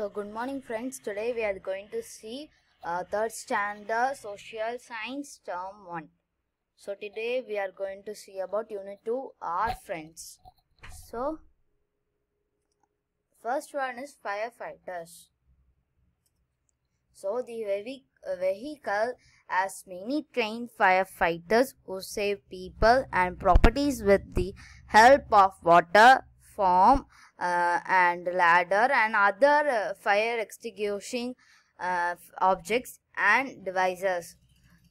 So good morning friends, today we are going to see 3rd standard social science term 1. So today we are going to see about unit 2, our friends. So first one is firefighters. So the vehicle has many trained firefighters who save people and properties with the help of water, foam and ladder and other fire extinguishing objects and devices.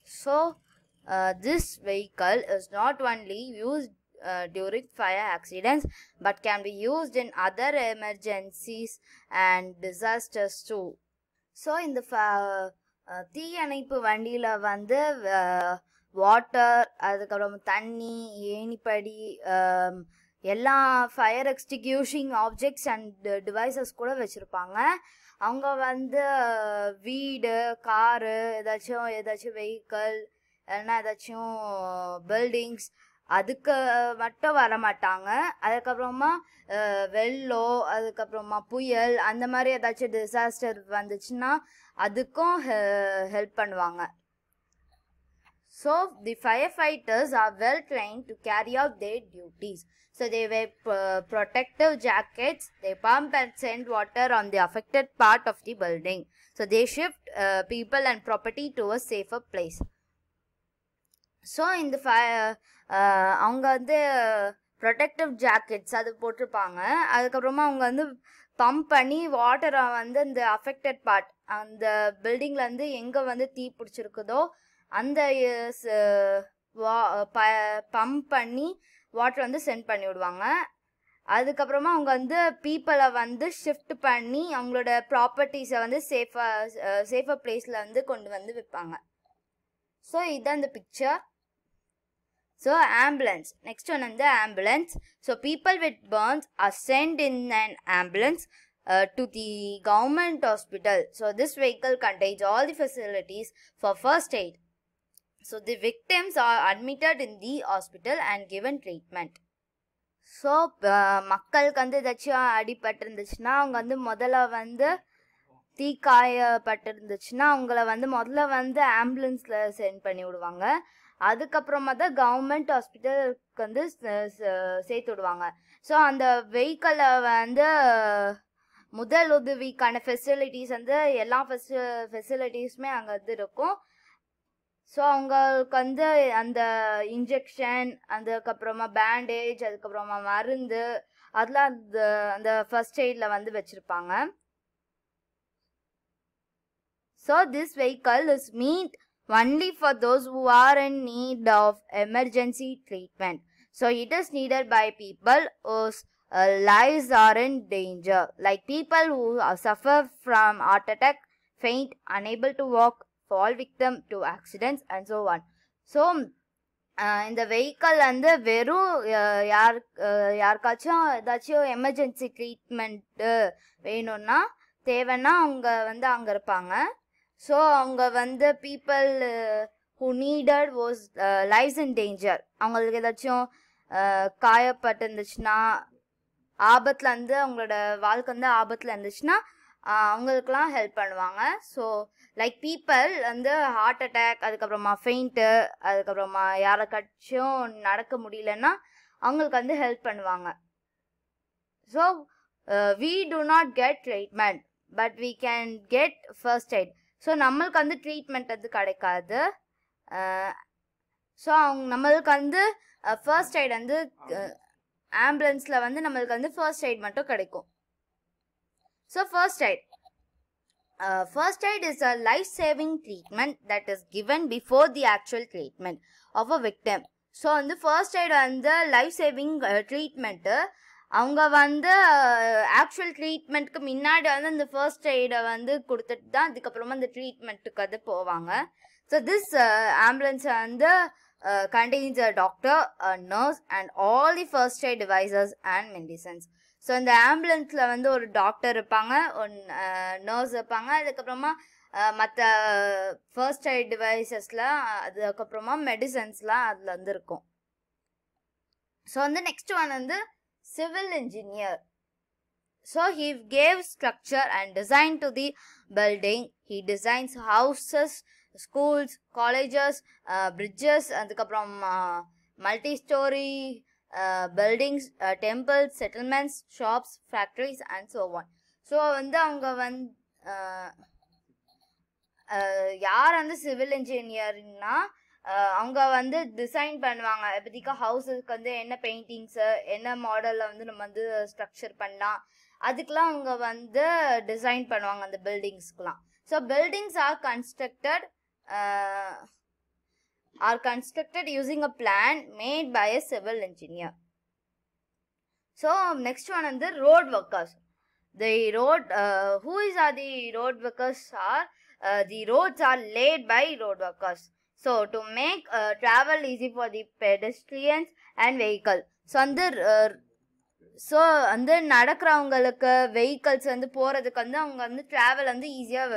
So this vehicle is not only used during fire accidents but can be used in other emergencies and disasters too. So இந்த தீயணைப்பு வண்டியில் வந்து water, அதுக்கப்புறம் தண்ணி, ஏணிப்படி, எல்லா fire எக்ஸ்டிங்யூஷிங் objects and devices கூட வச்சுருப்பாங்க. அவங்க வந்து வீடு, காரு, ஏதாச்சும் வெஹிக்கிள் இல்லைன்னா ஏதாச்சும் பில்டிங்ஸ் அதுக்கு மட்டும் வர மாட்டாங்க. அதுக்கப்புறமா வெள்ளம், அதுக்கப்புறமா புயல், அந்த மாதிரி ஏதாச்சும் டிசாஸ்டர் வந்துச்சுன்னா அதுக்கும் ஹெல்ப் பண்ணுவாங்க. So the firefighters are well trained to carry out their duties. So they wear protective jackets, they pump and send water on the affected part of the building. So they shift people and property to a safer place. So இந்த அவங்க வந்து protective jackets அது போட்டிருப்பாங்க. அதுக்கப்புறமா அவங்க வந்து pump பண்ணி வாட்டரை வந்து இந்த அஃபெக்டட் பார்ட், அந்த பில்டிங்லேருந்து எங்கே வந்து தீ பிடிச்சிருக்குதோ அந்த பம்ப் பண்ணி வாட்டர் வந்து சென்ட் பண்ணி விடுவாங்க. அதுக்கப்புறமா அவங்க வந்து பீப்புளை வந்து ஷிஃப்ட் பண்ணி அவங்களோட ப்ராப்பர்ட்டிஸை வந்து சேஃபர் பிளேஸில் வந்து கொண்டு வந்து வைப்பாங்க. ஸோ இதுதான் இந்த picture. So ambulance. Next one is the ambulance. So people with burns are sent in an ambulance to the government hospital. So this vehicle contains all the facilities for first aid. So the victims are admitted in the hospital and given treatment. So மக்களுக்கு வந்து ஏதாச்சும் அடிபட்டிருந்துச்சுன்னா அவங்க வந்து முதல்ல வந்து தீக்காயப்பட்டிருந்துச்சுன்னா அவங்கள வந்து முதல்ல வந்து ஆம்புலன்ஸில் சென்ட் பண்ணி விடுவாங்க. அதுக்கப்புறமா தான் கவர்மெண்ட் ஹாஸ்பிட்டலுக்கு வந்து சேர்த்து விடுவாங்க. ஸோ அந்த வெஹிக்கிளை வந்து முதல் உதவிக்கான ஃபெசிலிட்டிஸ் வந்து எல்லா ஃபெசிலிட்டிஸுமே அங்கே வந்து இருக்கும். ஸோ அவங்களுக்கு வந்து அந்த இன்ஜெக்ஷன், அதுக்கப்புறமா பேண்டேஜ், அதுக்கப்புறமா மருந்து, அதெல்லாம் அந்த ஃபர்ஸ்ட் எய்டில் வந்து வச்சுருப்பாங்க. So this vehicle is meant only for those who are in need of emergency treatment. So it is needed by people whose lives are in danger, like people who suffer from heart attack, faint, unable to walk, fall victim to accidents and so on. So இந்த vehicle வந்து வெறும் யாருக்காச்சும் ஏதாச்சும் emergency treatment வேணும்னா தேவைன்னா அவங்க வந்து அங்கே இருப்பாங்க. ஸோ அவங்க வந்து people who needed was lives in danger, அவங்களுக்கு ஏதாச்சும் காயப்பட்டிருந்துச்சுன்னா, ஆபத்தில் வந்து அவங்களோட வாழ்க்கை வந்து ஆபத்தில் இருந்துச்சுன்னா அவங்களுக்குலாம் ஹெல்ப் பண்ணுவாங்க. ஸோ லைக் பீப்புள் வந்து ஹார்ட் அட்டாக், அதுக்கப்புறமா ஃபெயிண்ட்டு, அதுக்கப்புறமா யாருக்காச்சும் நடக்க முடியலன்னா அவங்களுக்கு வந்து ஹெல்ப் பண்ணுவாங்க. So we do not get treatment but we can get first aid. So நம்மளுக்கு வந்து ட்ரீட்மெண்ட் வந்து கிடைக்காது. ஸோ நம்மளுக்கு வந்து ஃபர்ஸ்ட் எய்ட் வந்து ஆம்புலன்ஸில் வந்து நம்மளுக்கு வந்து ஃபர்ஸ்ட் எய்ட் மட்டும் கிடைக்கும். So first aid is a life saving treatment that is given before the actual treatment of a victim. So வந்து ஃபர்ஸ்ட் எய்ட் வந்து லைஃப் சேவிங் ட்ரீட்மெண்ட்டு. அவங்க வந்து ஆக்சுவல் ட்ரீட்மெண்ட்டுக்கு முன்னாடி வந்து இந்த ஃபர்ஸ்ட் எய்டை வந்து கொடுத்துட்டு தான் அதுக்கப்புறமா இந்த ட்ரீட்மெண்ட்டுக்கு வந்து போவாங்க. ஸோ திஸ் ஆம்புலன்ஸ் வந்து contains a doctor, a nurse and all the first aid devices and medicines. So இந்த ஆம்புலன்ஸில் வந்து ஒரு டாக்டர் இருப்பாங்க, ஒரு நர்ஸ் இருப்பாங்க, அதுக்கப்புறமா மற்ற ஃபர்ஸ்ட் எய்ட் டிவைசஸ்லாம், அதுக்கப்புறமா மெடிசன்ஸ்லாம் அதில் வந்து இருக்கும். ஸோ வந்து நெக்ஸ்ட் ஒன் வந்து civil engineer. So he gave structure and design to the building. He designs houses, schools, colleges, bridges, and multi-story buildings, temples, settlements, shops, factories, and so on. So யார் வந்து civil இன்ஜினியரிங்னா அவங்க வந்து design பண்ணுவாங்க. இப்போதைக்கு ஹவுஸுக்கு வந்து என்ன paintings என்ன மாடலில் வந்து நம்ம வந்து ஸ்ட்ரக்சர் பண்ணலாம், அதுக்கெலாம் அவங்க வந்து டிசைன் பண்ணுவாங்க அந்த பில்டிங்ஸ்க்கெலாம். So buildings are constructed using a plan made by a civil engineer. So next one வந்து road workers. The road who are the road workers are the roads are laid by road workers. So to make travel easy for the pedestrians and vehicle. So வந்து நடக்கிறவங்களுக்கு vehicles வந்து போகிறதுக்கு வந்து அவங்க வந்து travel வந்து ஈஸியாக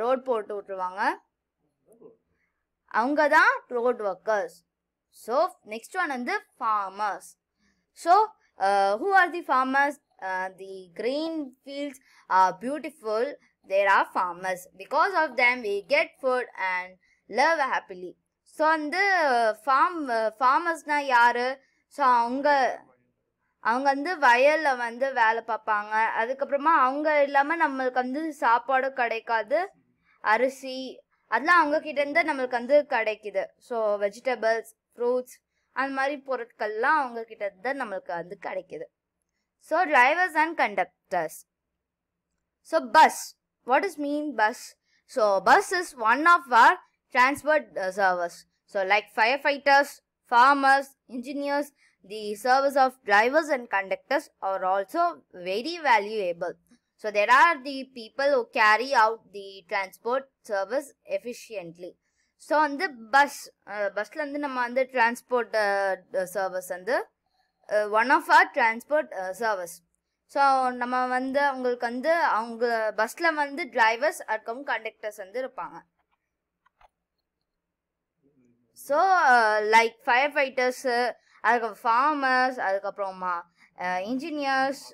road போட்டு விட்ருவாங்க. அவங்க தான் road workers. So next one வந்து farmers. So who are the farmers? The green fields are beautiful. There are farmers. Because of them we get food and live happily. So வந்து ஃபார்மர்ஸ்னால் யார்? So அவங்க வந்து வயலில் வந்து வேலை பார்ப்பாங்க. அதுக்கப்புறமா அவங்க இல்லாமல் நம்மளுக்கு வந்து சாப்பாடு கிடைக்காது. அரிசி அதெல்லாம் அவங்க கிட்டேருந்து நம்மளுக்கு வந்து கிடைக்குது. ஸோ வெஜிடபிள்ஸ், ஃப்ரூட்ஸ் அந்த மாதிரி பொருட்கள்லாம் அவங்க கிட்டேருந்து நம்மளுக்கு வந்து கிடைக்குது. So drivers and conductors. So bus. What is mean bus? So bus is one of our transport service. So like firefighters, farmers, engineers, the service of drivers and conductors are also very valuable. So there are the people who carry out the transport service efficiently. So on the busல வந்து நம்ம வந்து transport service வந்து one of our transport service. So நம்ம வந்து அவங்களுக்கு வந்து அவங்க பஸ்ஸில் வந்து டிரைவர்ஸ் அதுக்கும் கண்டக்டர்ஸ் வந்து இருப்பாங்க. ஸோ லைக் ஃபயர் ஃபைட்டர்ஸு, அதுக்கப்புறம் ஃபார்மர்ஸ், அதுக்கப்புறமா இன்ஜினியர்ஸ்.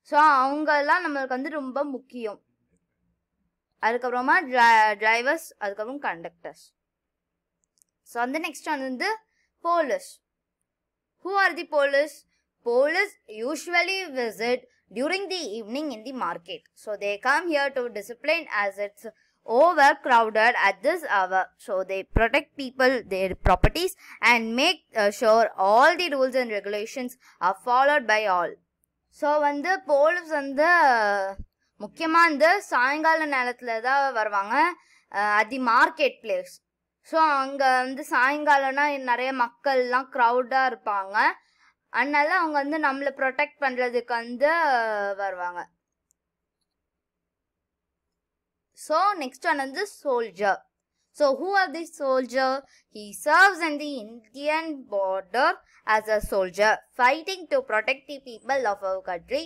ஸோ அவங்கெல்லாம் நம்மளுக்கு வந்து ரொம்ப முக்கியம். அதுக்கப்புறமா டிரைவர்ஸ், அதுக்கப்புறம் கண்டக்டர்ஸ். ஸோ அந்த நெக்ஸ்ட் வந்து police. Who are the police? Police usually visit during the evening in the market. So they come here to discipline as it's overcrowded at this hour. So they protect people, their properties and make sure all the rules and regulations are followed by all. So வந்து police வந்து முக்கியமாக வந்து சாயங்கால நேரத்தில் தான் வருவாங்க at the market place. So அங்கே வந்து சாயங்காலம்னா நிறைய மக்கள்லாம் க்ரௌடாக இருப்பாங்க. அதனால அவங்க வந்து நம்மளை ப்ரொடெக்ட் பண்ணுறதுக்கு வந்து வருவாங்க. ஸோ நெக்ஸ்ட் ஒன் வந்து soldier. So who are the soldier? He serves in the Indian border as a soldier, fighting to protect the people of our country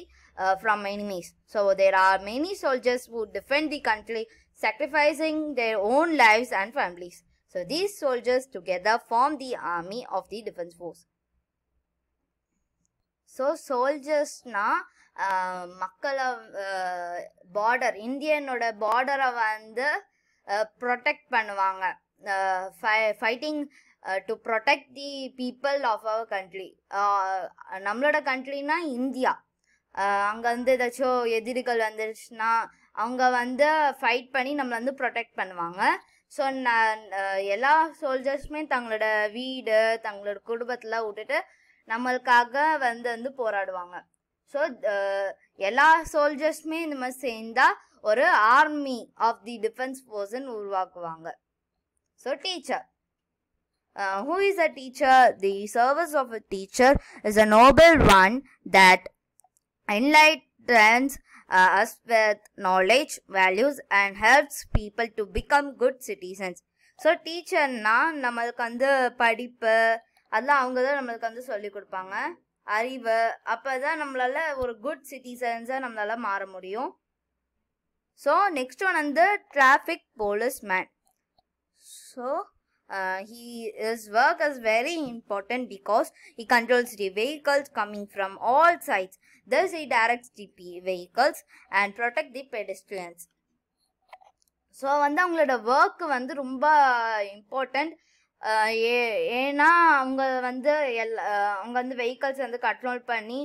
from enemies. So there are many soldiers who defend the country, sacrificing their own lives and families. So these soldiers together form the army of the defense force. So சோல்ஜர்ஸ்னா மக்களை border இந்தியனோட பார்டரை வந்து protect பண்ணுவாங்க. Fighting to protect the people of our country. நம்மளோட கண்ட்ரினா India. அங்கே வந்து ஏதாச்சும் எதிரிகள் வந்துருச்சுன்னா அவங்க வந்து ஃபைட் பண்ணி நம்மளை வந்து ப்ரொடெக்ட் பண்ணுவாங்க. ஸோ எல்லா சோல்ஜர்ஸுமே தங்களோட வீடு தங்களோட குடும்பத்தில் விட்டுட்டு நம்மளுக்காக வந்து போராடுவாங்க. ஸோ எல்லா சோல்ஜர்ஸுமே இந்த மாதிரி சேர்ந்தா ஒரு ஆர்மி ஆஃப் தி டிஃபென்ஸ் ஃபோர்ஸ்ன்னு உருவாக்குவாங்க. So teacher. Who is a teacher? The service of a teacher is a noble one that enlightens us with knowledge, values and helps people to become good citizens. So டீச்சர்னா நம்மளுக்கு வந்து படிப்பு அதெல்லாம் அவங்க தான் நம்மளுக்கு வந்து சொல்லி கொடுப்பாங்க, அறிவு. அப்போ தான் நம்மளால ஒரு குட் சிட்டிசன்ஸாக நம்மளால மாற முடியும். ஸோ நெக்ஸ்ட் ஒன் வந்து traffic policeman. So His work is very important because he controls the vehicles coming from all sides. Thus, he directs the vehicles and protect the pedestrians. So வந்து அவங்களோட work வந்து ரொம்ப important. ஏன்னா அவங்க வந்து அவங்க வந்து வெஹிக்கல்ஸ் வந்து கண்ட்ரோல் பண்ணி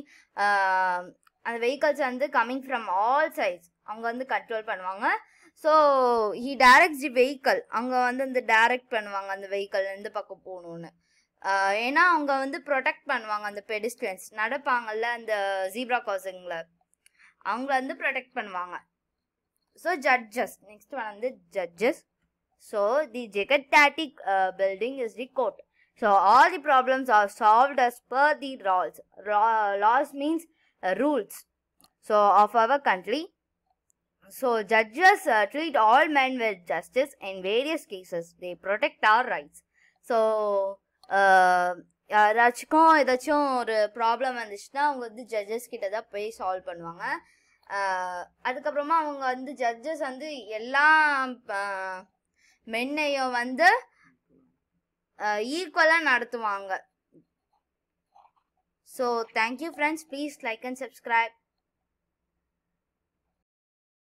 அந்த வெஹிக்கல்ஸ் வந்து கம்மிங் ஃப்ரம் ஆல் சைட்ஸ் அவங்க வந்து கண்ட்ரோல் பண்ணுவாங்க. So he directs the vehicle. அவங்க வந்து இந்த டைரக்ட் பண்ணுவாங்க அந்த வெஹிக்கல் எந்த பக்கம் போகணுன்னு. ஏன்னா அவங்க வந்து ப்ரொடெக்ட் பண்ணுவாங்க அந்த பெடிஸ்ட்ரியன்ஸ் நடப்பாங்கல்ல அந்த ஜீப்ரா கிராசிங்கில் அவங்கள வந்து ப்ரொடெக்ட் பண்ணுவாங்க. So judges, next one on the judges. So the Jagattatic building is the court. So all the problems are solved as per the laws. Laws means rules. So of our country. So judges treat all men with justice in various cases. They protect our rights. So ஏதாச்சும் ஒரு problem வந்துச்சுன்னா அவங்க வந்து judges கிட்ட தான் போய் solve பண்ணுவாங்க. அதுக்கப்புறமா அவங்க வந்து ஜட்ஜஸ் வந்து எல்லா மென்னையும் வந்து ஈக்குவலாக நடத்துவாங்க. So thank you friends. Please like and subscribe.